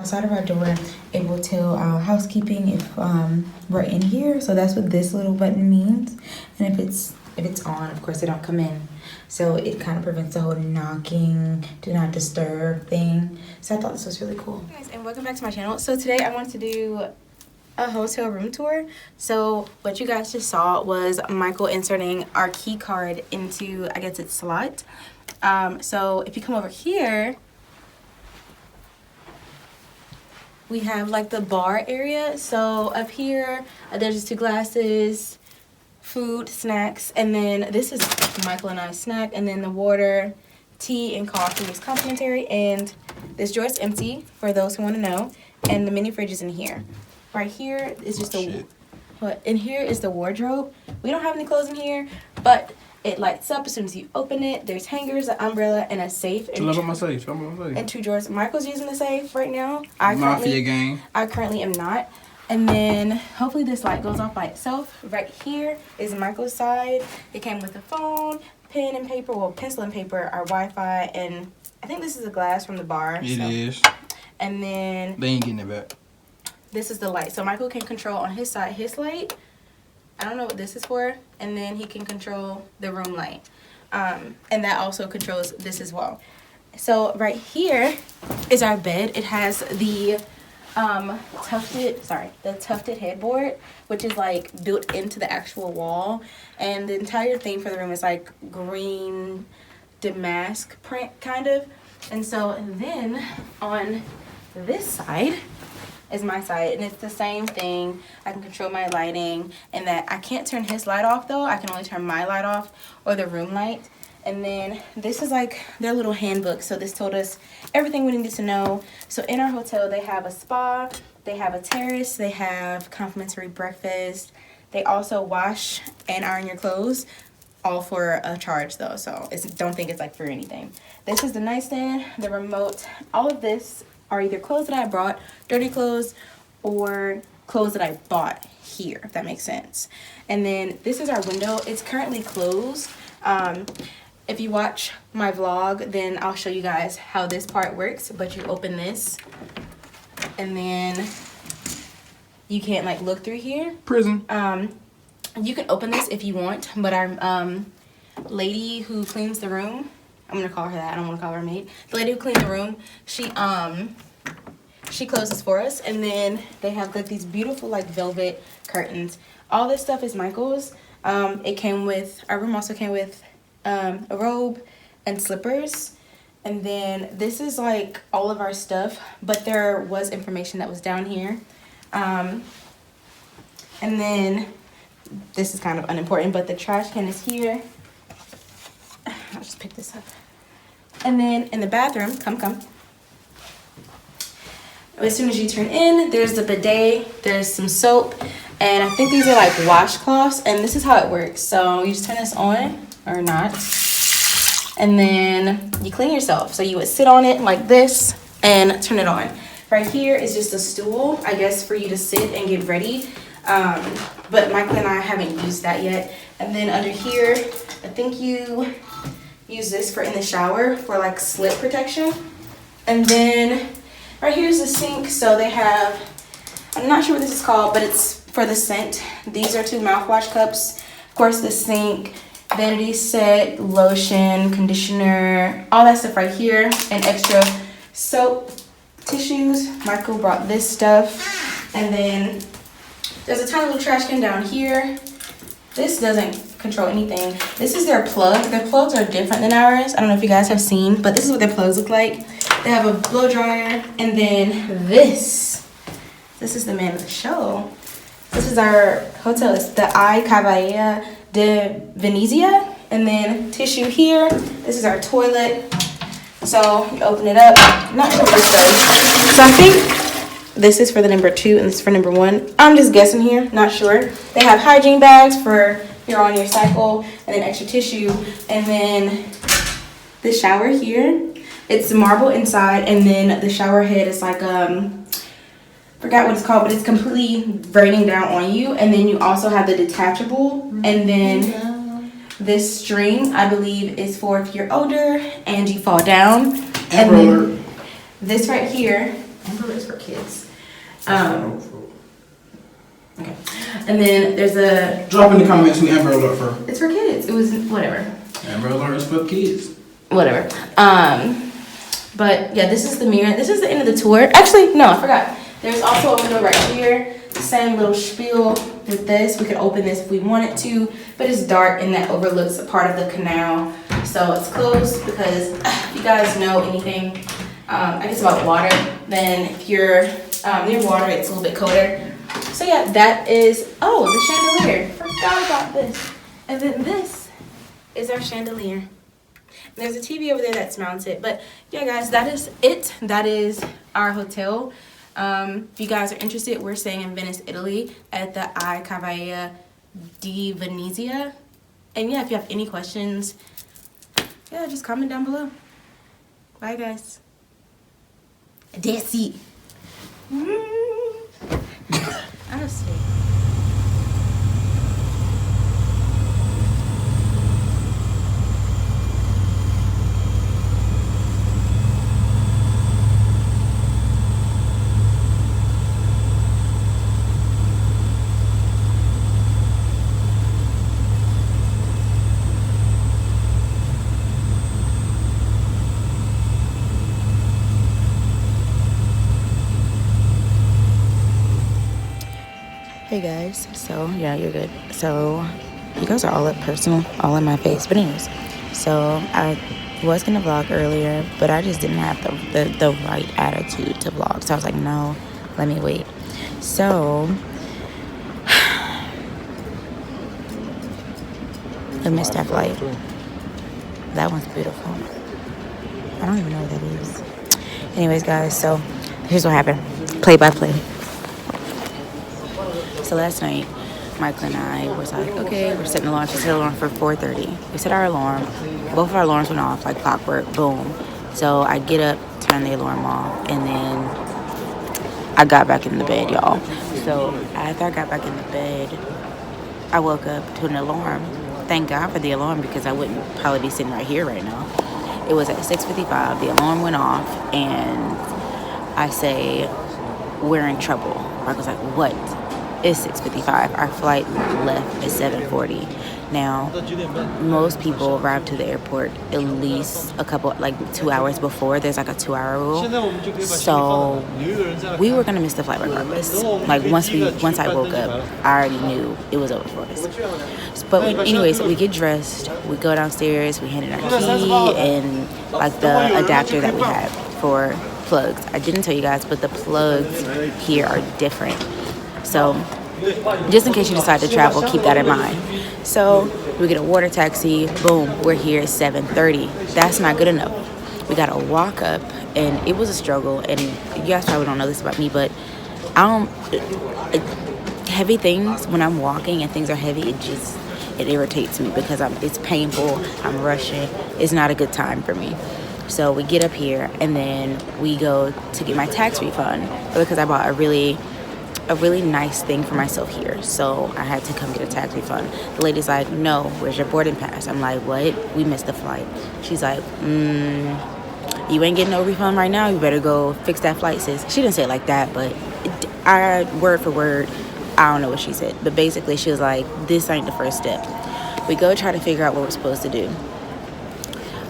outside of our door, it will tell our housekeeping if we're in here. So that's what this little button means. And if it's on, of course they don't come in. So it kind of prevents the whole knocking, do not disturb thing. So I thought this was really cool. Hey guys, and welcome back to my channel. So today I wanted to do a hotel room tour. So what you guys just saw was Michael inserting our key card into, I guess it's slot. So if you come over here, we have like the bar area. So up here, there's just 2 glasses, food, snacks, and then this is Michael and I's snack, and then the water, tea, and coffee is complimentary, and this drawer is empty for those who want to know, and the mini fridge is in here. Right here is just in here is the wardrobe. We don't have any clothes in here, but it lights up as soon as you open it. There's hangers, an umbrella, and a safe. And 2 drawers. Michael's using the safe right now. I currently am not. And then hopefully this light goes off by itself. Right here is Michael's side. It came with a phone, pen and paper, well, pencil and paper, our Wi-Fi, and I think this is a glass from the bar. It is. And then they ain't getting it back. This is the light. So Michael can control on his side his light. I don't know what this is for. And then he can control the room light. And that also controls this as well. So right here is our bed. It has the tufted headboard, which is like built into the actual wall. And the entire theme for the room is like green damask print kind of. And so then on this side is my side, and it's the same thing. I can control my lighting, and that I can't turn his light off though. I can only turn my light off or the room light. And then this is like their little handbook. So this told us everything we needed to know. So in our hotel, they have a spa, they have a terrace, they have complimentary breakfast. They also wash and iron your clothes, all for a charge though. So don't think it's like for anything. This is the nightstand, the remote. All of this are either clothes that I brought, dirty clothes, or clothes that I bought here, if that makes sense. And then this is our window. It's currently closed. If you watch my vlog, then I'll show you guys how this part works. But you open this, and then you can't like look through here. Prison. You can open this if you want, but our lady who cleans the room, I'm gonna call her that. I don't want to call her maid. The lady who cleaned the room, she closes for us, and then they have like these beautiful like velvet curtains. All this stuff is Michael's. It came with, our room also came with a robe and slippers, and then this is like all of our stuff, but there was information that was down here. And then this is kind of unimportant, but the trash can is here. I'll just pick this up. And then in the bathroom, come. As soon as you turn in, there's the bidet, there's some soap, and I think these are like washcloths, and this is how it works. So you just turn this on, or not, and then you clean yourself. So you would sit on it like this and turn it on. Right here is just a stool, I guess, for you to sit and get ready. But Michael and I haven't used that yet. And then under here, I think you use this for in the shower for like slip protection. And then right here is the sink. So they have, I'm not sure what this is called, but it's for the scent. These are 2 mouthwash cups. Of course, the sink, vanity set, lotion, conditioner, all that stuff right here, and extra soap, tissues. Michael brought this stuff. And then there's a tiny little trash can down here. This doesn't control anything. This is their plug. Their plugs are different than ours. I don't know if you guys have seen, but this is what their plugs look like. They have a blow dryer, and then this is the man of the show. This is our hotel. It's the I Cavalla de Venezia, and then tissue here. This is our toilet. So you open it up. I'm not sure what this does. So I think this is for the number 2 and this is for number 1. I'm just guessing here, not sure. They have hygiene bags for you're on your cycle, and then extra tissue, and then the shower here. It's marble inside, and then the shower head is like forgot what it's called, but it's completely raining down on you. And then you also have the detachable, and then this string I believe is for if you're older and you fall down. And then this right here Amber is for kids. Okay. And then there's a... Drop in the comments who Amber Alert for. It's for kids. It was whatever. Amber Alert is for kids. Whatever. But yeah, this is the mirror. This is the end of the tour. Actually, no, I forgot. There's also a window right here. The same little spiel with this. We could open this if we wanted to, but it's dark and that overlooks a part of the canal. So it's closed because if you guys know anything, I guess about water, then if you're near water, it's a little bit colder. So yeah, that is, oh, the chandelier. Forgot about this. And then this is our chandelier. There's a TV over there that's mounted. But yeah, guys, that is it. That is our hotel. If you guys are interested, we're staying in Venice, Italy at the I Cavalla di Venezia. And yeah, if you have any questions, yeah, just comment down below. Bye, guys. That's it. I'll see. Hey guys, so yeah, you're good. So you guys are all up personal, all in my face. But anyways, so I was gonna vlog earlier, but I just didn't have the right attitude to vlog. So I was like, no, let me wait. So I missed that flight. That one's beautiful. I don't even know what that is. Anyways, guys, so here's what happened. Play by play. So last night, Michael and I was like, okay, we're setting the alarm. We set the alarm for 4:30. We set our alarm. Both of our alarms went off like clockwork. Boom. So I get up, turn the alarm off, and then I got back in the bed, y'all. So after I got back in the bed, I woke up to an alarm. Thank God for the alarm because I wouldn't probably be sitting right here right now. It was at 6:55. The alarm went off, and I say, we're in trouble. Michael's like, what? It's 6:55. Our flight left at 7:40. Now, most people arrive to the airport at least a couple, like 2 hours before. There's like a 2-hour rule. So we were gonna miss the flight regardless. Like once I woke up, I already knew it was over for us. But anyways, we get dressed, we go downstairs, we hand in our key and like the adapter that we have for plugs. I didn't tell you guys, but the plugs here are different. So just in case you decide to travel, keep that in mind. So we get a water taxi, boom, we're here at 7:30. That's not good enough. We gotta walk up, and it was a struggle. And you guys probably don't know this about me, but heavy things, when I'm walking and things are heavy, it irritates me because it's painful, I'm rushing, it's not a good time for me. So we get up here, and then we go to get my tax refund because I bought a really nice thing for myself here, so I had to come get a tax refund. The lady's like, no, where's your boarding pass? I'm like, what? We missed the flight. She's like, you ain't getting no refund right now, you better go fix that flight, sis. She didn't say it like that, but word for word, I don't know what she said, but basically she was like, this ain't the first step. We go try to figure out what we're supposed to do.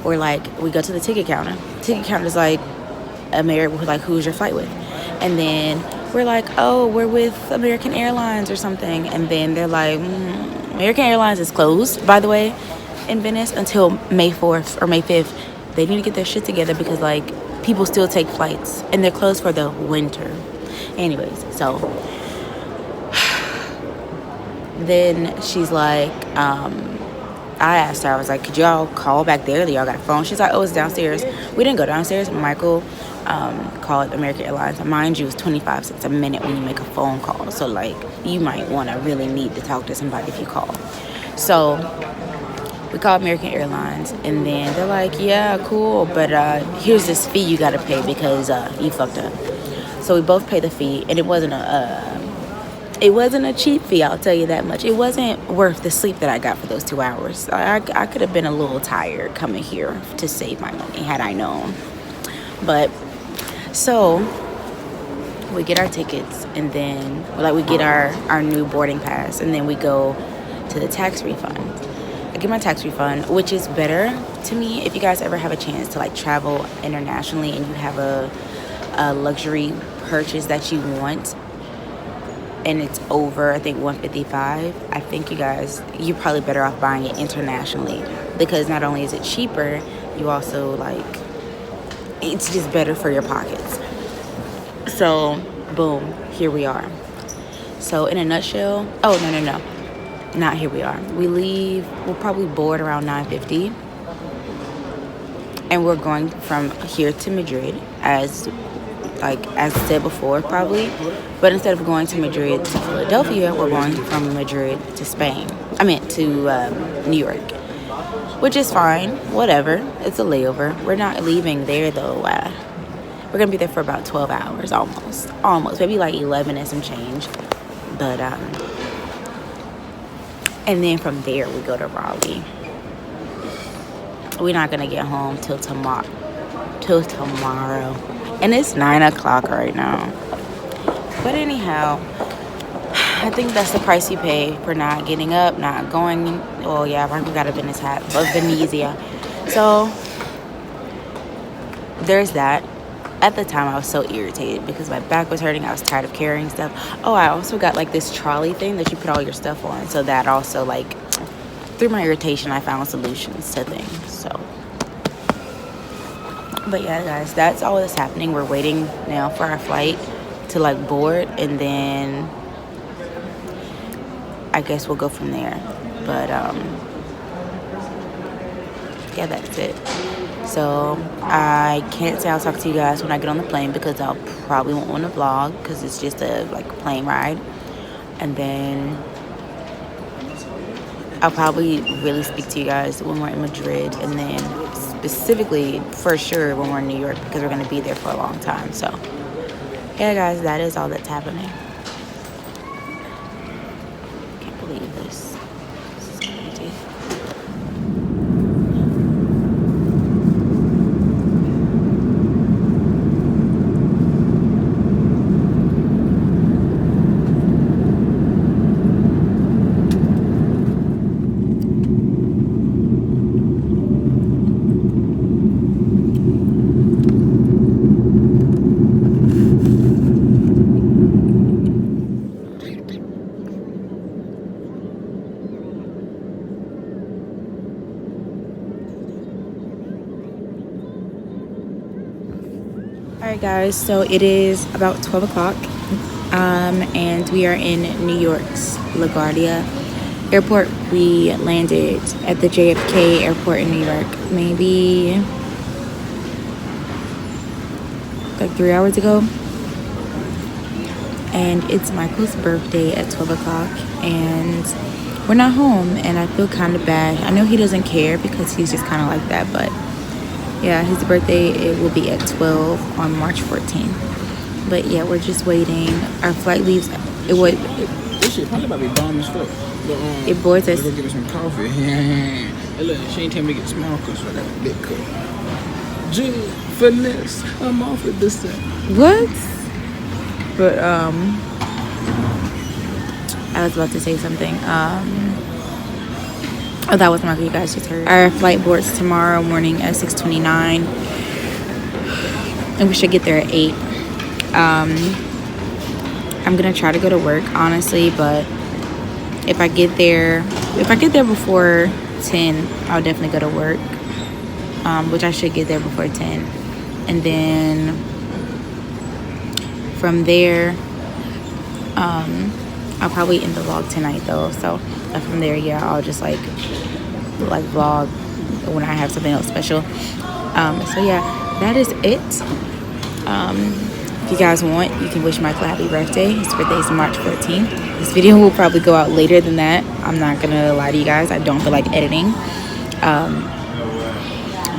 We go to the ticket counter. Ticket counter's like, who's your flight with? And then we're like, oh, we're with American Airlines or something. And then they're like, American Airlines is closed, by the way, in Venice until May 4th or May 5th. They need to get their shit together because, like, people still take flights. And they're closed for the winter. Anyways, so then she's like, I asked her, I was like, could y'all call back there? Do y'all got a phone? She's like, oh, it's downstairs. We didn't go downstairs. Michael called American Airlines. Mind you, it's 25 cents a minute when you make a phone call. So, like, you might want to really need to talk to somebody if you call. So we called American Airlines, and then they're like, yeah, cool, but here's this fee you got to pay because you fucked up. So we both paid the fee, and it wasn't a cheap fee, I'll tell you that much. It wasn't worth the sleep that I got for those 2 hours. I could have been a little tired coming here to save my money had I known. But so we get our tickets, and then like we get our new boarding pass, and then we go to the tax refund. I get my tax refund, which is better to me if you guys ever have a chance to like travel internationally and you have a luxury purchase that you want and it's over, I think, $155. I think you're probably better off buying it internationally, because not only is it cheaper, you also like, it's just better for your pockets. So boom, here we are. So in a nutshell, no, not here we are. We'll probably board around 9:50, and we're going from here to Madrid, as said before, probably. But instead of going to Madrid to Philadelphia, we're going from Madrid to Spain. To New York, which is fine. Whatever. It's a layover. We're not leaving there though. We're gonna be there for about 12 hours, almost, maybe like 11 and some change. But and then from there we go to Raleigh. We're not gonna get home till tomorrow. And it's 9 o'clock right now. But anyhow, I think that's the price you pay for not getting up, not going. Oh yeah, Marco got a Venice hat, or Venezia. So there's that. At the time, I was so irritated because my back was hurting. I was tired of carrying stuff. Oh, I also got like this trolley thing that you put all your stuff on. So that also, like, through my irritation, I found solutions to things. So, but yeah, guys, that's all that's happening. We're waiting now for our flight to like board, and then I guess we'll go from there. But yeah, that's it. So I can't say I'll talk to you guys when I get on the plane, because I'll probably won't want to vlog, because it's just a like plane ride. And then I'll probably really speak to you guys when we're in Madrid, and then specifically for sure when we're in New York, because we're going to be there for a long time. So yeah, guys, that is all that's happening. Can't believe this. This is crazy. Alright guys, so it is about 12 o'clock and we are in New York's LaGuardia Airport. We landed at the JFK Airport in New York maybe like 3 hours ago. And it's Michael's birthday at 12 o'clock and we're not home, and I feel kind of bad. I know he doesn't care because he's just kind of like that, but yeah, his birthday, it will be at 12 on March 14th. But yeah, we're just waiting. Our flight leaves. This shit probably about to be bomb as fuck. But, it boards us. Go get me some coffee. Hey, look, she ain't tell me to get small cup, so I got a big cup. Finesse, I'm off with this thing. What? But I was about to say something. Oh, that was Marco, you guys just heard. Our flight boards tomorrow morning at 6:29. And we should get there at 8. I'm gonna try to go to work, honestly, but if I get there before 10, I'll definitely go to work. Which I should get there before 10. And then from there, I'll probably end the vlog tonight though. So from there, yeah, I'll just like vlog when I have something else special. So yeah, that is it. If you guys want, you can wish Michael a happy birthday. His birthday is March 14th. This video will probably go out later than that. I'm not gonna lie to you guys, I don't feel like editing.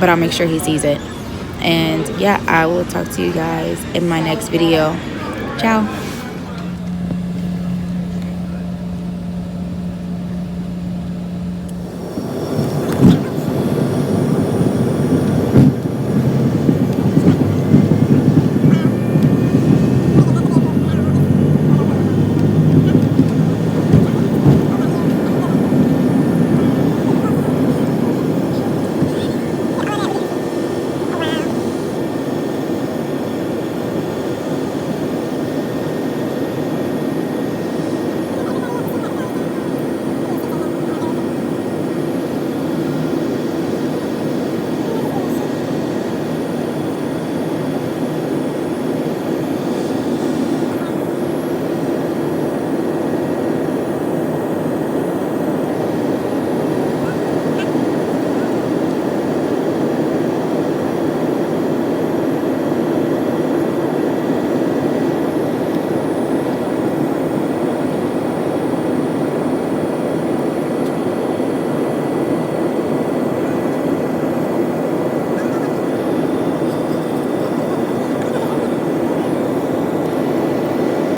But I'll make sure he sees it. And yeah, I will talk to you guys in my next video. Ciao.